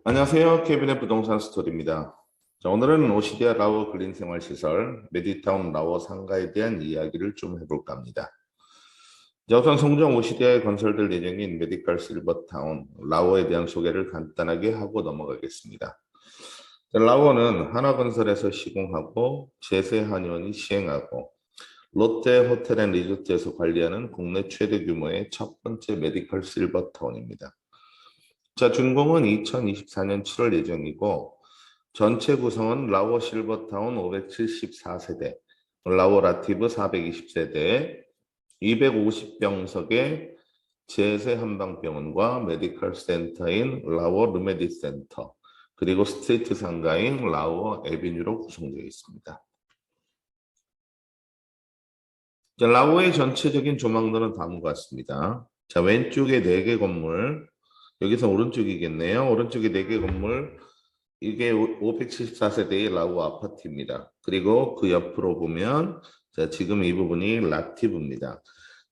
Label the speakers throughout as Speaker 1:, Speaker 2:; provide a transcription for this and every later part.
Speaker 1: 안녕하세요. 케빈의 부동산 스토리입니다. 자, 오늘은 오시디아 라워 근린생활시설 메디타운 라워 상가에 대한 이야기를 좀 해볼까 합니다. 자, 우선 송정 오시디아에 건설될 예정인 메디컬 실버타운 라워에 대한 소개를 간단하게 하고 넘어가겠습니다. 자, 라워는 한화건설에서 시공하고 제세한의원이 시행하고 롯데 호텔 앤 리조트에서 관리하는 국내 최대 규모의 첫 번째 메디컬 실버타운입니다. 자, 준공은 2024년 7월 예정이고 전체 구성은 라워 실버타운 574세대, 라워 라티브 420세대, 250병석의 제세 한방병원과 메디컬 센터인 라워 르메디 센터, 그리고 스트리트 상가인 라워 에비뉴로 구성되어 있습니다. 자, 라워의 전체적인 조망도는 다음과 같습니다. 자, 왼쪽에 4개 건물, 여기서 오른쪽이겠네요. 오른쪽에 4개 건물, 이게 574세대의 라워 아파트입니다. 그리고 그 옆으로 보면 자, 지금 이 부분이 라티브입니다.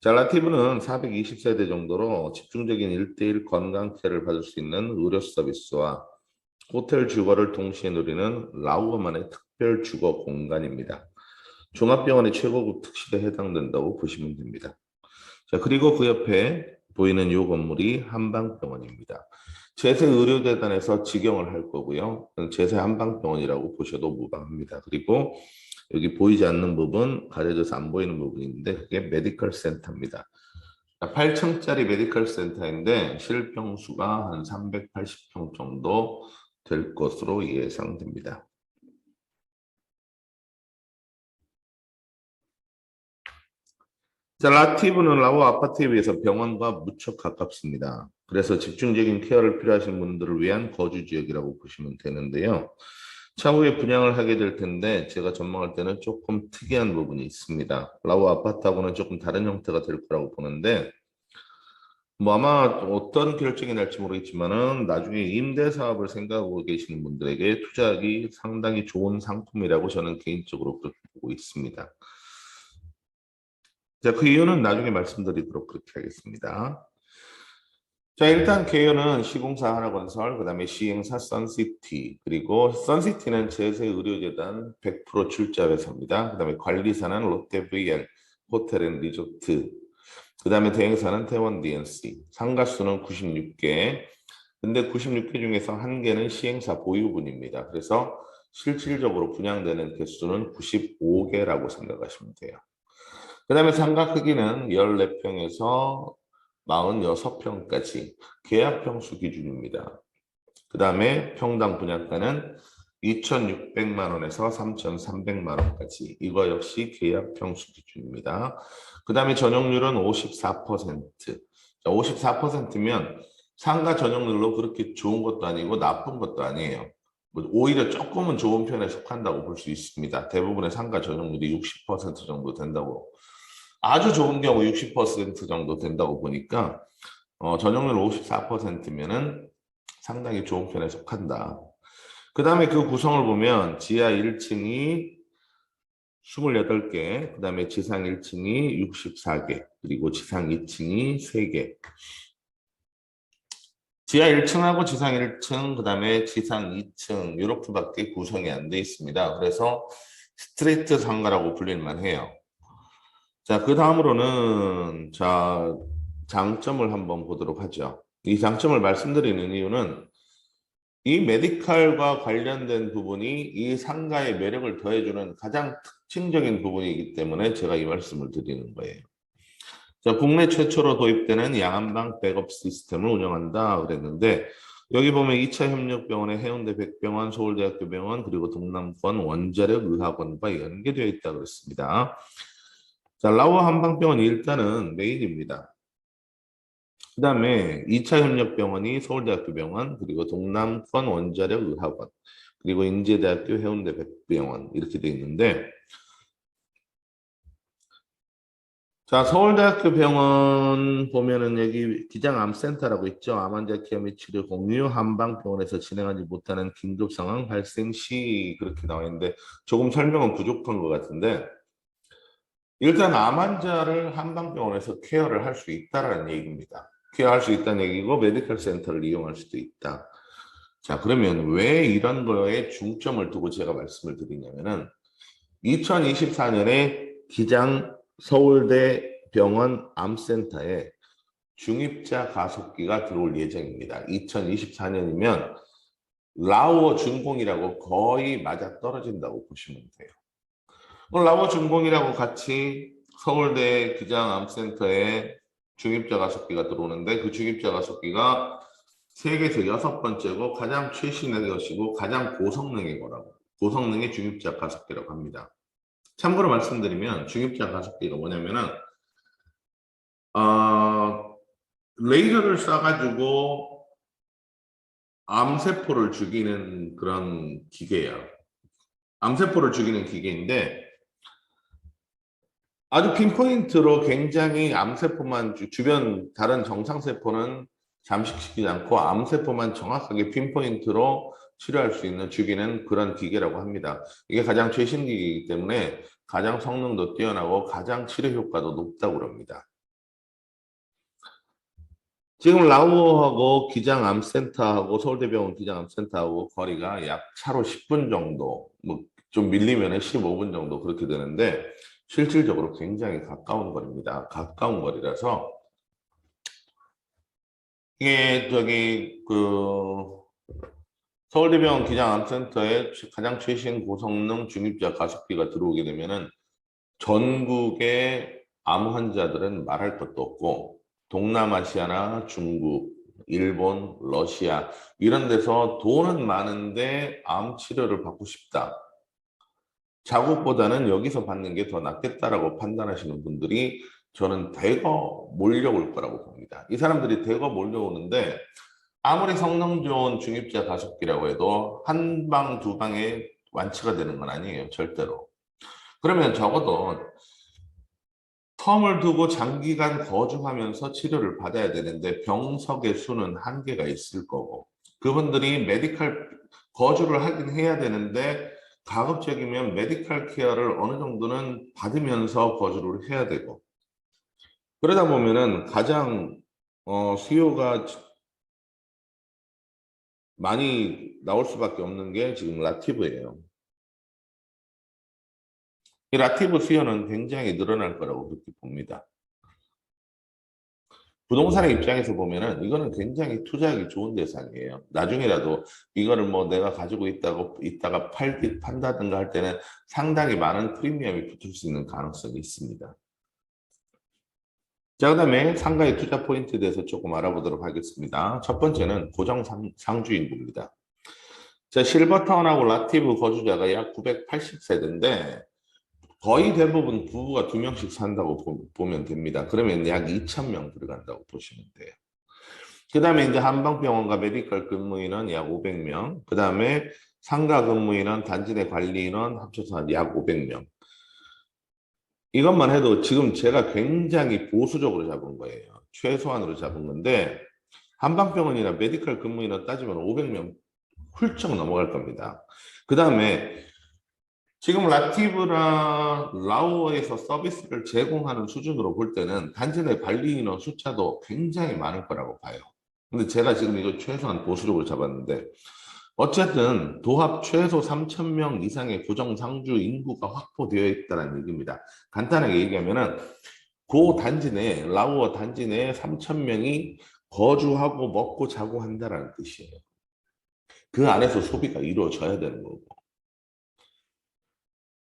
Speaker 1: 자, 라티브는 420세대 정도로 집중적인 1:1 건강케어를 받을 수 있는 의료 서비스와 호텔 주거를 동시에 누리는 라우어만의 특별 주거 공간입니다. 종합병원의 최고급 특실에 해당된다고 보시면 됩니다. 자, 그리고 그 옆에 보이는 이 건물이 한방병원입니다. 제세의료재단에서 직영을 할 거고요. 제세한방병원이라고 보셔도 무방합니다. 그리고 여기 보이지 않는 부분, 가려져서 안 보이는 부분인데 그게 메디컬 센터입니다. 8층짜리 메디컬 센터인데 실병수가 한 380평 정도 될 것으로 예상됩니다. 자, 라티브는 라워 아파트에 비해서 병원과 무척 가깝습니다. 그래서 집중적인 케어를 필요하신 분들을 위한 거주 지역이라고 보시면 되는데요. 차후에 분양을 하게 될 텐데 제가 전망할 때는 조금 특이한 부분이 있습니다. 라워 아파트하고는 조금 다른 형태가 될 거라고 보는데 뭐 아마 어떤 결정이 날지 모르겠지만은 나중에 임대 사업을 생각하고 계시는 분들에게 투자하기 상당히 좋은 상품이라고 저는 개인적으로 그렇게 보고 있습니다. 자, 그 이유는 나중에 말씀드리도록 그렇게 하겠습니다. 자, 일단 개요는 시공사 하나건설, 그 다음에 시행사 선시티, 그리고 선시티는 제세의료재단 100% 출자 회사입니다. 그 다음에 관리사는 롯데 VR, 호텔 앤 리조트, 그 다음에 대행사는 태원 DNC, 상가수는 96개, 근데 96개 중에서 1개는 시행사 보유분입니다. 그래서 실질적으로 분양되는 개수는 95개라고 생각하시면 돼요. 그 다음에 상가 크기는 14평에서 46평까지 계약평수 기준입니다. 그 다음에 평당 분양가는 2,600만 원에서 3,300만 원까지 이거 역시 계약평수 기준입니다. 그 다음에 전용률은 54%. 54%면 상가 전용률로 그렇게 좋은 것도 아니고 나쁜 것도 아니에요. 오히려 조금은 좋은 편에 속한다고 볼 수 있습니다. 대부분의 상가 전용률이 60% 정도 된다고. 아주 좋은 경우 60% 정도 된다고 보니까 전용률 54%면은 상당히 좋은 편에 속한다. 그 다음에 그 구성을 보면 지하 1층이 28개, 그 다음에 지상 1층이 64개, 그리고 지상 2층이 3개. 지하 1층하고 지상 1층, 그 다음에 지상 2층 이렇게밖에 구성이 안 돼 있습니다. 그래서 스트리트 상가라고 불릴만 해요. 자, 그 다음으로는 자, 장점을 한번 보도록 하죠. 이 장점을 말씀드리는 이유는 이 메디칼과 관련된 부분이 이 상가의 매력을 더해주는 가장 특징적인 부분이기 때문에 제가 이 말씀을 드리는 거예요. 자, 국내 최초로 도입되는 양한방 백업 시스템을 운영한다 그랬는데 여기 보면 2차 협력병원의 해운대 백병원, 서울대학교 병원, 그리고 동남권 원자력 의학원과 연계되어 있다 그랬습니다. 자, 라워 한방병원이 일단은 메인입니다. 그 다음에 2차 협력병원이 서울대학교 병원, 그리고 동남권 원자력 의학원, 그리고 인제대학교 해운대 백병원 이렇게 돼 있는데 자, 서울대학교 병원 보면은 여기 기장암센터라고 있죠. 암 환자 케어 및 치료 공유 한방병원에서 진행하지 못하는 긴급 상황 발생 시 그렇게 나와 있는데 조금 설명은 부족한 것 같은데 일단 암 환자를 한방병원에서 케어를 할 수 있다라는 얘기입니다. 케어할 수 있다는 얘기고 메디컬 센터를 이용할 수도 있다. 자, 그러면 왜 이런 거에 중점을 두고 제가 말씀을 드리냐면은 2024년에 기장 서울대 병원 암센터에 중입자 가속기가 들어올 예정입니다. 2024년이면 라오어 준공이라고 거의 맞아 떨어진다고 보시면 돼요. 라오어 준공이라고 같이 서울대 기장암센터에 중입자 가속기가 들어오는데 그 중입자 가속기가 세계에서 6번째고 가장 최신의 것이고 가장 고성능의 거라고. 고성능의 중입자 가속기라고 합니다. 참고로 말씀드리면 중입자 가속기가 뭐냐면은 레이저를 쏴가지고 암세포를 죽이는 그런 기계예요. 암세포를 죽이는 기계인데 아주 핀포인트로 굉장히 암세포만 주변 다른 정상세포는 잠식시키지 않고 암세포만 정확하게 핀포인트로 치료할 수 있는 죽이는 그런 기계라고 합니다. 이게 가장 최신 기계이기 때문에 가장 성능도 뛰어나고 가장 치료 효과도 높다고 합니다. 지금 라우어하고 기장암센터하고 서울대병원 기장암센터하고 거리가 약 차로 10분 정도, 뭐 좀 밀리면 15분 정도 그렇게 되는데 실질적으로 굉장히 가까운 거리입니다. 가까운 거리라서 이게 서울대병원 기장암센터에 가장 최신 고성능 중입자 가속기가 들어오게 되면은 전국의 암 환자들은 말할 것도 없고 동남아시아나 중국, 일본, 러시아 이런 데서 돈은 많은데 암 치료를 받고 싶다. 자국보다는 여기서 받는 게 더 낫겠다라고 판단하시는 분들이 저는 대거 몰려올 거라고 봅니다. 이 사람들이 대거 몰려오는데 아무리 성능 좋은 중입자 가속기라고 해도 한 방, 두 방에 완치가 되는 건 아니에요. 절대로. 그러면 적어도 텀을 두고 장기간 거주하면서 치료를 받아야 되는데 병석의 수는 한계가 있을 거고 그분들이 메디컬 거주를 하긴 해야 되는데 가급적이면 메디컬 케어를 어느 정도는 받으면서 거주를 해야 되고 그러다 보면은 가장 수요가 많이 나올 수밖에 없는 게 지금 라티브예요. 이 라티브 수요는 굉장히 늘어날 거라고 그렇게 봅니다. 부동산의 입장에서 보면은 이거는 굉장히 투자하기 좋은 대상이에요. 나중에라도 이거를 뭐 내가 가지고 있다가 판다든가 할 때는 상당히 많은 프리미엄이 붙을 수 있는 가능성이 있습니다. 자, 그다음에 상가의 투자 포인트에 대해서 조금 알아보도록 하겠습니다. 첫 번째는 고정 상주 인구입니다. 자, 실버타운하고 라티브 거주자가 약 980세대인데 거의 대부분 부부가 2명씩 산다고 보면 됩니다. 그러면 약 2,000명 들어간다고 보시면 돼요. 그 다음에 이제 한방병원과 메디컬 근무인은 약 500명, 그 다음에 상가 근무인은 단지 내 관리인은 합쳐서 약 500명. 이것만 해도 지금 제가 굉장히 보수적으로 잡은 거예요. 최소한으로 잡은 건데 한방병원이나 메디컬 근무인은 따지면 500명 훌쩍 넘어갈 겁니다. 그 다음에 지금 라티브랑 라오어에서 서비스를 제공하는 수준으로 볼 때는 단지 내 관리인원 숫자도 굉장히 많을 거라고 봐요. 근데 제가 지금 이거 최소한 보수적으로 잡았는데 어쨌든 도합 최소 3,000명 이상의 고정 상주 인구가 확보되어 있다는 얘기입니다. 간단하게 얘기하면은 그 단지 내 라오어 단지 내에 3,000명이 거주하고 먹고 자고 한다는 뜻이에요. 그 안에서 소비가 이루어져야 되는 거고.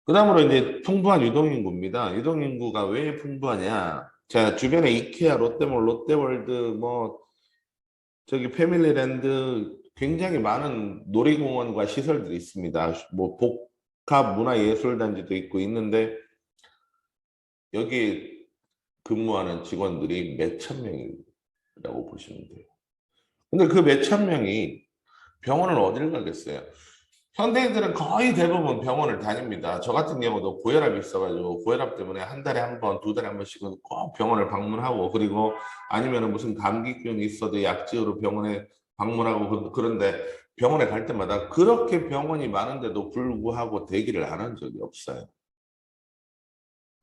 Speaker 1: 그 다음으로 이제 풍부한 유동인구입니다. 유동인구가 왜 풍부하냐? 자, 주변에 이케아, 롯데몰, 롯데월드, 뭐, 저기 패밀리랜드 굉장히 많은 놀이공원과 시설들이 있습니다. 뭐, 복합 문화예술단지도 있고 있는데, 여기 근무하는 직원들이 몇천 명이라고 보시면 돼요. 근데 그 몇천 명이 병원을 어디를 가겠어요? 현대인들은 거의 대부분 병원을 다닙니다. 저 같은 경우도 고혈압이 있어가지고 고혈압 때문에 한 달에 한 번, 두 달에 한 번씩은 꼭 병원을 방문하고 그리고 아니면 무슨 감기균이 있어도 약지으로 병원에 방문하고 그런데 병원에 갈 때마다 그렇게 병원이 많은데도 불구하고 대기를 안 한 적이 없어요.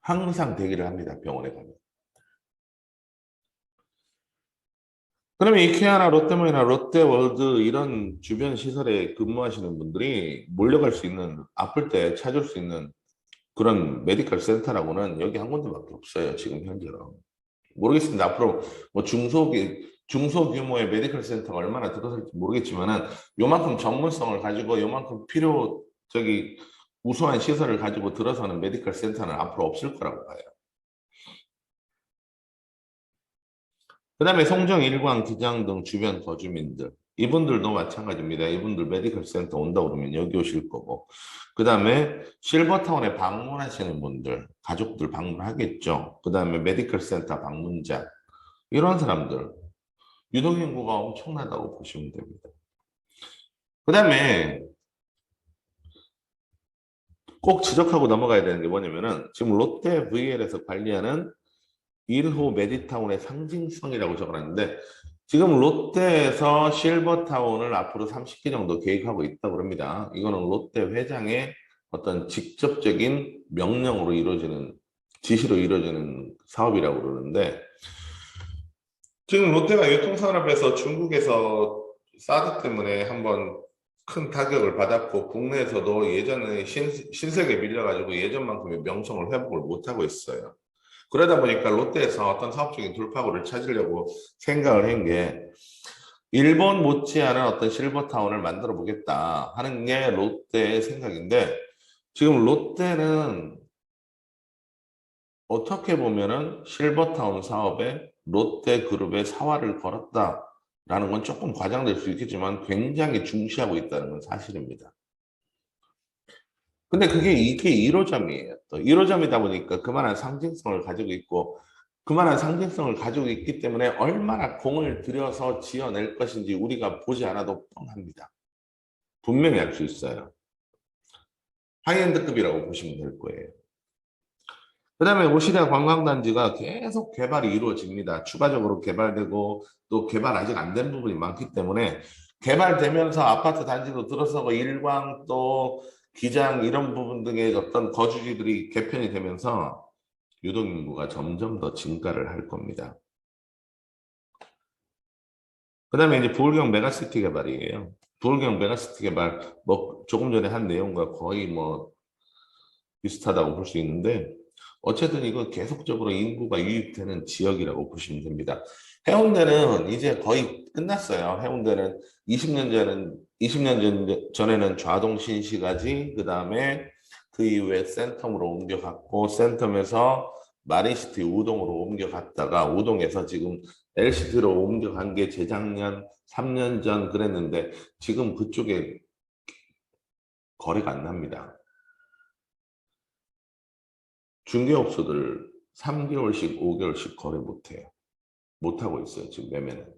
Speaker 1: 항상 대기를 합니다. 병원에 가면. 그러면 이케아나 롯데몰이나 롯데월드 이런 주변 시설에 근무하시는 분들이 몰려갈 수 있는 아플 때 찾을 수 있는 그런 메디컬 센터라고는 여기 한 군데밖에 없어요. 지금 현재로. 모르겠습니다. 앞으로 뭐 중소규모의 메디컬 센터가 얼마나 들어설지 모르겠지만은 요만큼 전문성을 가지고 요만큼 저기 우수한 시설을 가지고 들어서는 메디컬 센터는 앞으로 없을 거라고 봐요. 그다음에 송정, 일광, 기장 등 주변 거주민들 이분들도 마찬가지입니다. 이분들 메디컬 센터 온다 그러면 여기 오실 거고 그다음에 실버타운에 방문하시는 분들 가족들 방문하겠죠. 그다음에 메디컬 센터 방문자 이런 사람들 유동인구가 엄청나다고 보시면 됩니다. 그다음에 꼭 지적하고 넘어가야 되는 게 뭐냐면은 지금 롯데 VL에서 관리하는 1호 메디타운의 상징성이라고 적어놨는데 지금 롯데에서 실버타운을 앞으로 30개 정도 계획하고 있다고 합니다. 이거는 롯데 회장의 어떤 직접적인 명령으로 이루어지는 지시로 이루어지는 사업이라고 그러는데 지금 롯데가 유통산업에서 중국에서 사드 때문에 한번 큰 타격을 받았고 국내에서도 예전에 신세계 밀려가지고 예전만큼의 명성을 회복을 못하고 있어요. 그러다 보니까 롯데에서 어떤 사업적인 돌파구를 찾으려고 생각을 한 게 일본 못지않은 어떤 실버타운을 만들어 보겠다 하는 게 롯데의 생각인데 지금 롯데는 어떻게 보면은 실버타운 사업에 롯데그룹의 사활을 걸었다라는 건 조금 과장될 수 있겠지만 굉장히 중시하고 있다는 건 사실입니다. 근데 이게 1호점이에요. 또 1호점이다 보니까 그만한 상징성을 가지고 있고 그만한 상징성을 가지고 있기 때문에 얼마나 공을 들여서 지어낼 것인지 우리가 보지 않아도 뻔합니다. 분명히 알 수 있어요. 하이엔드급이라고 보시면 될 거예요. 그 다음에 오시리아 관광단지가 계속 개발이 이루어집니다. 추가적으로 개발되고 또 개발 아직 안 된 부분이 많기 때문에 개발되면서 아파트 단지도 들어서고 일광 또 기장 이런 부분 등의 어떤 거주지들이 개편이 되면서 유동인구가 점점 더 증가를 할 겁니다. 그 다음에 이제 부울경 메가시티 개발이에요. 부울경 메가시티 개발 뭐 조금 전에 한 내용과 거의 뭐 비슷하다고 볼 수 있는데 어쨌든 이거 계속적으로 인구가 유입되는 지역이라고 보시면 됩니다. 해운대는 이제 거의 끝났어요. 해운대는 20년 전에는 좌동 신시가지 그다음에 그 이후에 센텀으로 옮겨갔고 센텀에서 마린시티 우동으로 옮겨갔다가 우동에서 지금 LCT로 옮겨간 게 재작년 3년 전 그랬는데 지금 그쪽에 거래가 안 납니다. 중개업소들 3개월씩 5개월씩 거래 못해요. 못하고 있어요. 지금 매매는.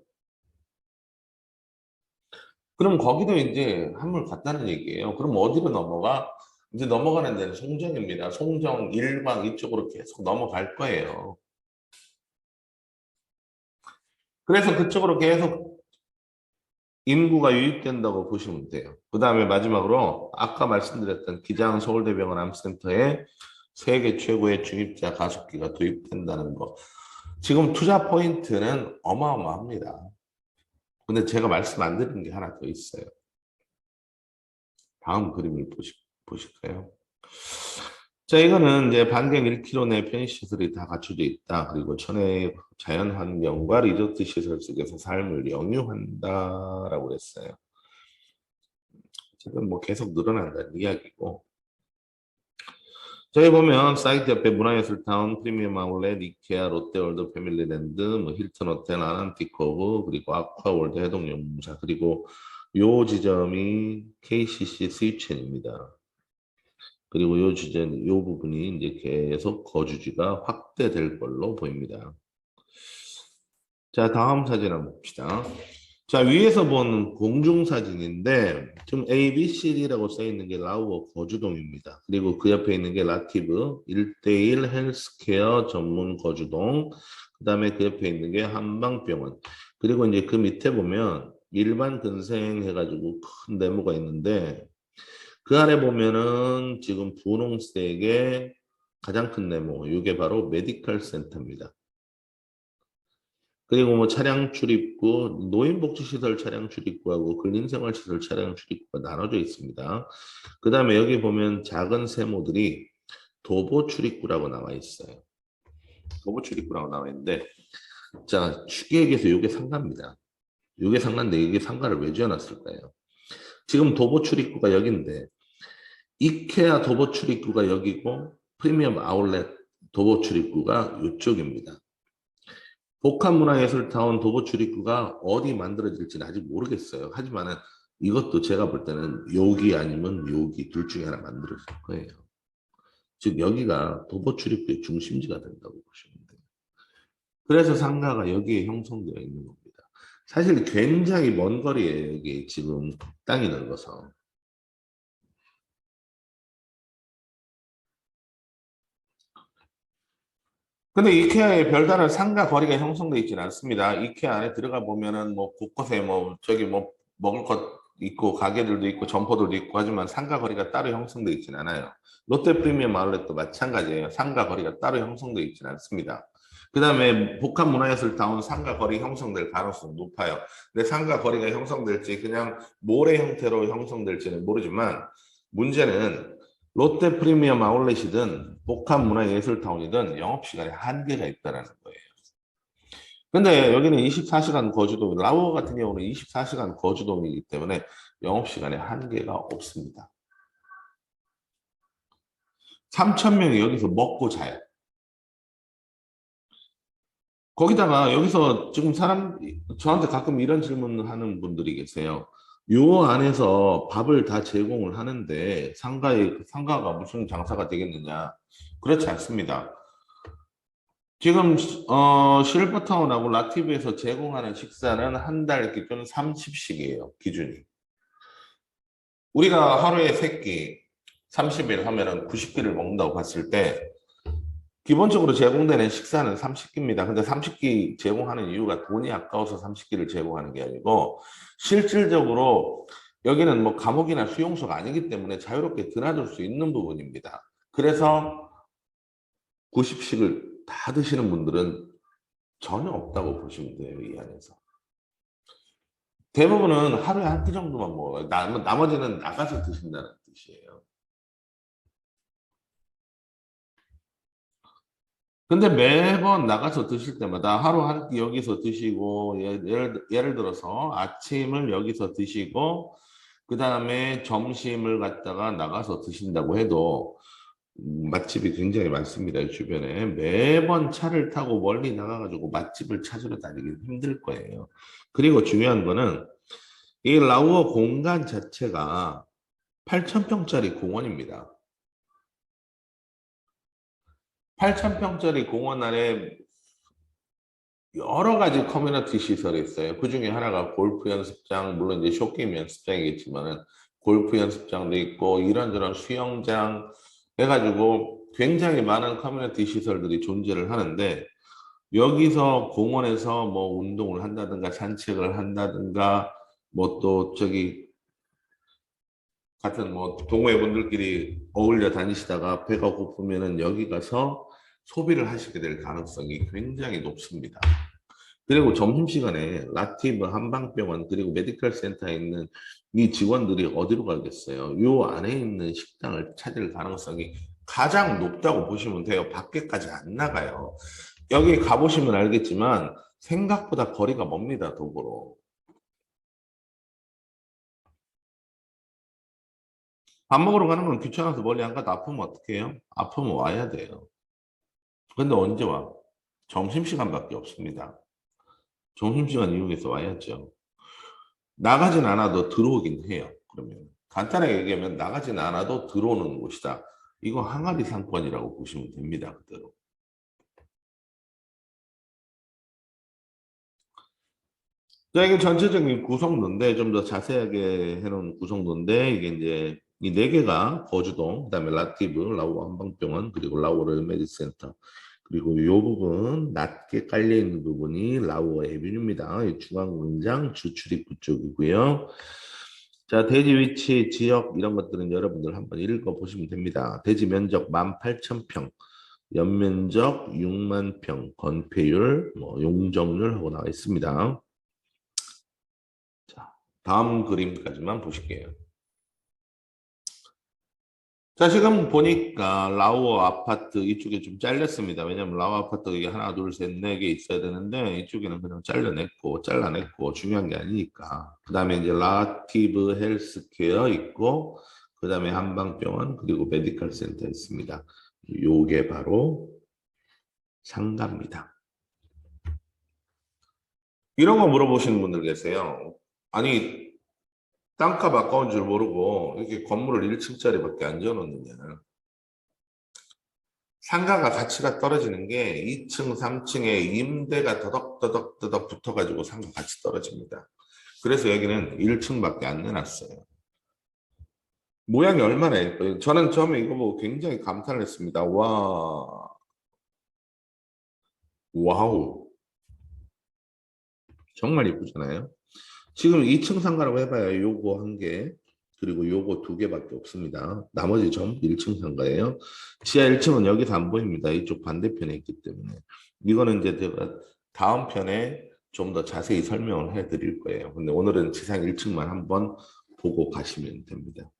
Speaker 1: 그럼 거기도 이제 한물 갔다는 얘기예요. 그럼 어디로 넘어가? 이제 넘어가는 데는 송정입니다. 송정, 일광 이쪽으로 계속 넘어갈 거예요. 그래서 그쪽으로 계속 인구가 유입된다고 보시면 돼요. 그 다음에 마지막으로 아까 말씀드렸던 기장 서울대병원 암센터에 세계 최고의 중입자 가속기가 도입된다는 거. 지금 투자 포인트는 어마어마합니다. 근데 제가 말씀 안 드린 게 하나 더 있어요. 다음 그림을 보실까요? 자, 이거는 이제 반경 1km 내 편의시설이 다 갖춰져 있다. 그리고 천혜의 자연환경과 리조트 시설 속에서 삶을 영유한다라고 했어요. 지금 뭐 계속 늘어난다는 이야기고. 저기 보면 사이트 옆에 문화예술타운, 프리미엄 아울렛, 이케아, 롯데월드, 패밀리랜드, 뭐 힐튼 호텔, 아난티코브, 그리고 아쿠아월드 해동용무사 그리고 요 지점이 KCC 스위첸입니다. 그리고 요 부분이 이제 계속 거주지가 확대될 걸로 보입니다. 자, 다음 사진 한번 봅시다. 자, 위에서 본 공중사진인데 지금 A, B, C, D라고 써 있는 게 라우어 거주동입니다. 그리고 그 옆에 있는 게 라티브 1:1 헬스케어 전문 거주동 그 다음에 그 옆에 있는 게 한방병원 그리고 이제 그 밑에 보면 일반 근생 해가지고 큰 네모가 있는데 그 안에 보면은 지금 분홍색의 가장 큰 네모 이게 바로 메디컬 센터입니다. 그리고 뭐 차량 출입구, 노인복지시설 차량 출입구하고 근린생활시설 차량 출입구가 나눠져 있습니다. 그 다음에 여기 보면 작은 세모들이 도보 출입구라고 나와 있어요. 도보 출입구라고 나와 있는데, 자, 추계획에서 이게 상가입니다. 이게 상가인데 이게 상가를 왜 지어놨을까요? 지금 도보 출입구가 여기인데, 이케아 도보 출입구가 여기고, 프리미엄 아울렛 도보 출입구가 이쪽입니다. 복합문화예술타운 도보 출입구가 어디 만들어질지는 아직 모르겠어요. 하지만은 이것도 제가 볼 때는 여기 아니면 여기 둘 중에 하나 만들어질 거예요. 즉 여기가 도보 출입구의 중심지가 된다고 보시면 돼요. 그래서 상가가 여기에 형성되어 있는 겁니다. 사실 굉장히 먼 거리에 여기 지금 땅이 넓어서. 근데 이케아의 별다른 상가 거리가 형성되어 있지는 않습니다. 이케아 안에 들어가 보면은 뭐 곳곳에 뭐 저기 뭐 먹을 것 있고 가게들도 있고 점포들도 있고 하지만 상가 거리가 따로 형성되어 있지는 않아요. 롯데 프리미엄 아울렛도 마찬가지예요. 상가 거리가 따로 형성되어 있지는 않습니다. 그 다음에 복합문화예술타운 상가 거리 형성될 가능성이 높아요. 근데 상가 거리가 형성될지 그냥 모래 형태로 형성될지는 모르지만 문제는 롯데 프리미엄 아울렛이든 복합문화예술타운이든 영업시간에 한계가 있다는 거예요. 근데 여기는 24시간 거주도, 라오어 같은 경우는 24시간 거주동이기 때문에 영업시간에 한계가 없습니다. 3천 명이 여기서 먹고 자요. 거기다가 여기서 지금 저한테 가끔 이런 질문을 하는 분들이 계세요. 요 안에서 밥을 다 제공을 하는데 상가가 무슨 장사가 되겠느냐? 그렇지 않습니다. 지금 실버타운하고 라티브에서 제공하는 식사는 한 달 기준 30식이에요. 기준이. 우리가 하루에 3끼 30일 하면은 90끼를 먹는다고 봤을 때 기본적으로 제공되는 식사는 30끼입니다. 근데 30끼 제공하는 이유가 돈이 아까워서 30끼를 제공하는 게 아니고 실질적으로 여기는 뭐 감옥이나 수용소가 아니기 때문에 자유롭게 드나들 수 있는 부분입니다. 그래서 90식을 다 드시는 분들은 전혀 없다고 보시면 돼요, 이 안에서. 대부분은 하루에 한 끼 정도만 먹어요. 나머지는 나가서 드신다는 뜻이에요. 근데 매번 나가서 드실 때마다 하루 한 끼 여기서 드시고, 예를 들어서 아침을 여기서 드시고, 그 다음에 점심을 갖다가 나가서 드신다고 해도 맛집이 굉장히 많습니다. 이 주변에. 매번 차를 타고 멀리 나가가지고 맛집을 찾으러 다니기 힘들 거예요. 그리고 중요한 거는 이 라우어 공간 자체가 8,000평짜리 공원입니다. 8,000평짜리 공원 안에 여러 가지 커뮤니티 시설이 있어요. 그 중에 하나가 골프 연습장, 물론 이제 쇼게임 연습장이겠지만은 골프 연습장도 있고 이런저런 수영장 해가지고 굉장히 많은 커뮤니티 시설들이 존재를 하는데 여기서 공원에서 뭐 운동을 한다든가 산책을 한다든가 뭐 또 저기 같은 뭐 동호회분들끼리 어울려 다니시다가 배가 고프면은 여기 가서 소비를 하시게 될 가능성이 굉장히 높습니다. 그리고 점심시간에 라티브 한방병원 그리고 메디컬 센터에 있는 이 직원들이 어디로 가겠어요? 요 안에 있는 식당을 찾을 가능성이 가장 높다고 보시면 돼요. 밖에까지 안 나가요. 여기 가보시면 알겠지만 생각보다 거리가 멉니다. 도보로. 밥 먹으러 가는 건 귀찮아서 멀리 안 가도 아프면 어떻게 해요? 아프면 와야 돼요. 근데 언제 와? 점심시간밖에 없습니다. 점심시간 이용해서 와야죠. 나가진 않아도 들어오긴 해요. 그러면 간단하게 얘기하면 나가진 않아도 들어오는 곳이다. 이거 항아리 상권이라고 보시면 됩니다. 그대로. 자, 이게 전체적인 구성도인데 좀 더 자세하게 해놓은 구성도인데 이게 이제 이 네 개가 거주동, 그다음에 라티브, 라오 한방병원, 그리고 라오 로열메디센터, 그리고 이 부분 낮게 깔려 있는 부분이 라오 에비뉴입니다. 이 중앙광장 주출입구 쪽이고요. 자, 대지 위치, 지역 이런 것들은 여러분들 한번 읽어보시면 됩니다. 대지 면적 18,000평, 연면적 6만 평, 건폐율, 뭐 용적률 하고 나와 있습니다. 자, 다음 그림까지만 보실게요. 자, 지금 보니까 라우어 아파트 이쪽에 좀 잘렸습니다. 왜냐면 라우어 아파트 이게 하나, 둘, 셋, 네 개 있어야 되는데 이쪽에는 그냥 잘라냈고 중요한 게 아니니까. 그 다음에 이제 라티브 헬스케어 있고 그 다음에 한방병원 그리고 메디컬 센터 있습니다. 요게 바로 상가입니다. 이런 거 물어보시는 분들 계세요. 아니 땅값 아까운 줄 모르고 이렇게 건물을 1층짜리밖에 안 지어놓느냐. 상가가 가치가 떨어지는 게 2층, 3층에 임대가 더덕더덕 붙어가지고 상가 가치 떨어집니다. 그래서 여기는 1층밖에 안 내놨어요. 모양이 얼마나 예뻐요. 저는 처음에 이거 보고 굉장히 감탄을 했습니다. 와우. 정말 예쁘잖아요. 지금 2층 상가라고 해봐야 요거 한 개, 그리고 요거 두 개밖에 없습니다. 나머지 전부 1층 상가예요. 지하 1층은 여기서 안 보입니다. 이쪽 반대편에 있기 때문에. 이거는 이제 제가 다음 편에 좀 더 자세히 설명을 해드릴 거예요. 근데 오늘은 지상 1층만 한번 보고 가시면 됩니다.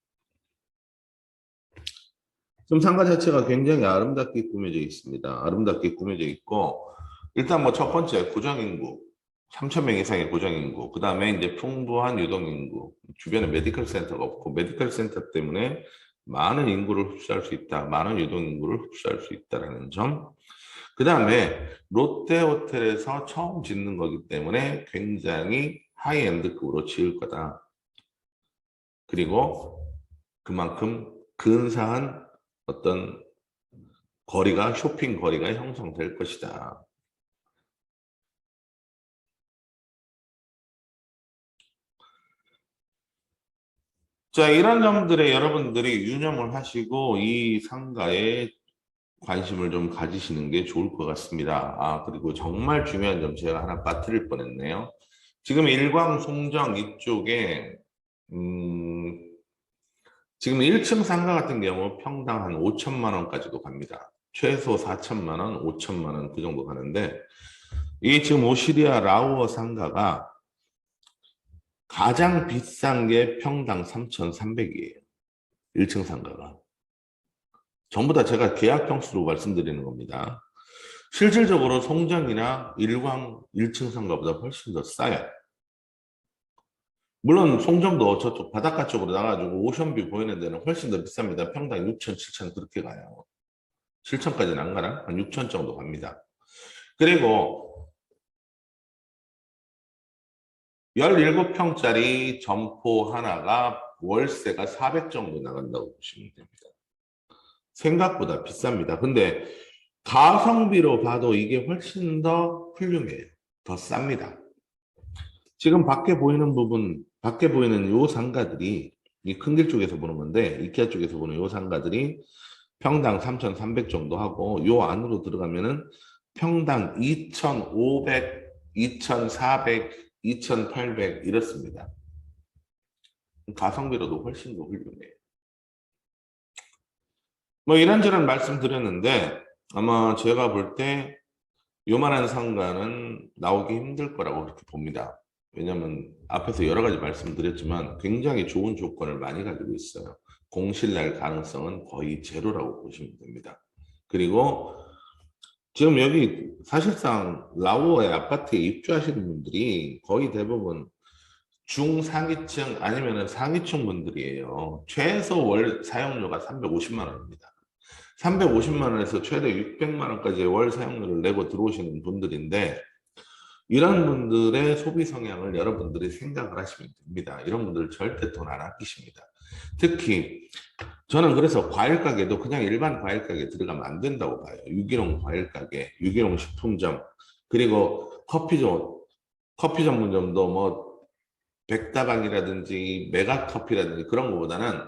Speaker 1: 지금 상가 자체가 굉장히 아름답게 꾸며져 있습니다. 아름답게 꾸며져 있고, 일단 뭐 첫 번째 고정인구. 3,000명 이상의 고정인구, 그 다음에 이제 풍부한 유동인구, 주변에 메디컬 센터가 없고 메디컬 센터 때문에 많은 인구를 흡수할 수 있다, 많은 유동인구를 흡수할 수 있다는 점. 그 다음에 롯데호텔에서 처음 짓는 거기 때문에 굉장히 하이엔드급으로 지을 거다. 그리고 그만큼 근사한 어떤 거리가, 쇼핑 거리가 형성될 것이다. 자, 이런 점들에 여러분들이 유념을 하시고 이 상가에 관심을 좀 가지시는 게 좋을 것 같습니다. 아, 그리고 정말 중요한 점 제가 하나 빠뜨릴 뻔했네요. 지금 일광 송정 이쪽에 지금 1층 상가 같은 경우 평당 한 5천만 원까지도 갑니다. 최소 4천만 원, 5천만 원 그 정도 가는데 이 지금 오시리아 라우어 상가가 가장 비싼 게 평당 3,300이에요. 1층 상가가. 전부 다 제가 계약 평수로 말씀드리는 겁니다. 실질적으로 송정이나 일광 1층 상가보다 훨씬 더 싸요. 물론 송정도 저쪽 바닷가 쪽으로 나가지고 오션뷰 보이는 데는 훨씬 더 비쌉니다. 평당 6천, 7천 그렇게 가요. 7천까지는 안 가나? 한 6천 정도 갑니다. 그리고 17평짜리 점포 하나가 월세가 400 정도 나간다고 보시면 됩니다. 생각보다 비쌉니다. 근데 가성비로 봐도 이게 훨씬 더 훌륭해요. 더 쌉니다. 지금 밖에 보이는 부분, 밖에 보이는 요 상가들이 이 큰 길 쪽에서 보는 건데 이케아 쪽에서 보는 요 상가들이 평당 3,300 정도 하고 요 안으로 들어가면은 평당 2,500, 2,400, 2,800 이렇습니다. 가성비로도 훨씬 더 훌륭해요. 뭐 이런저런 말씀드렸는데 아마 제가 볼 때 요만한 상가는 나오기 힘들 거라고 그렇게 봅니다. 왜냐하면 앞에서 여러 가지 말씀드렸지만 굉장히 좋은 조건을 많이 가지고 있어요. 공실날 가능성은 거의 제로라고 보시면 됩니다. 그리고 지금 여기 사실상 라오어의 아파트에 입주하시는 분들이 거의 대부분 중상위층 아니면 상위층 분들이에요. 최소 월 사용료가 350만 원입니다. 350만 원에서 최대 600만 원까지 월 사용료를 내고 들어오시는 분들인데 이런 분들의 소비 성향을 여러분들이 생각을 하시면 됩니다. 이런 분들 절대 돈 안 아끼십니다. 특히 저는 그래서 과일 가게도 그냥 일반 과일 가게 들어가면 안 된다고 봐요. 유기농 과일 가게, 유기농 식품점, 그리고 커피 전문점도 뭐 백다방이라든지 메가커피라든지 그런 것보다는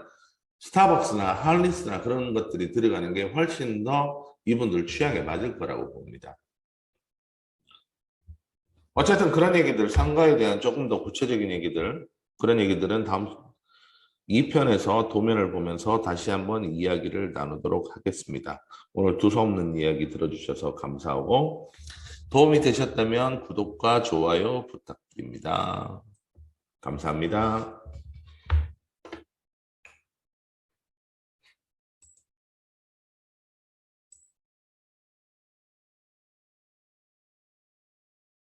Speaker 1: 스타벅스나 할리스나 그런 것들이 들어가는 게 훨씬 더 이분들 취향에 맞을 거라고 봅니다. 어쨌든 그런 얘기들, 상가에 대한 조금 더 구체적인 얘기들, 그런 얘기들은 2편에서 도면을 보면서 다시 한번 이야기를 나누도록 하겠습니다. 오늘 두서없는 이야기 들어주셔서 감사하고 도움이 되셨다면 구독과 좋아요 부탁드립니다. 감사합니다.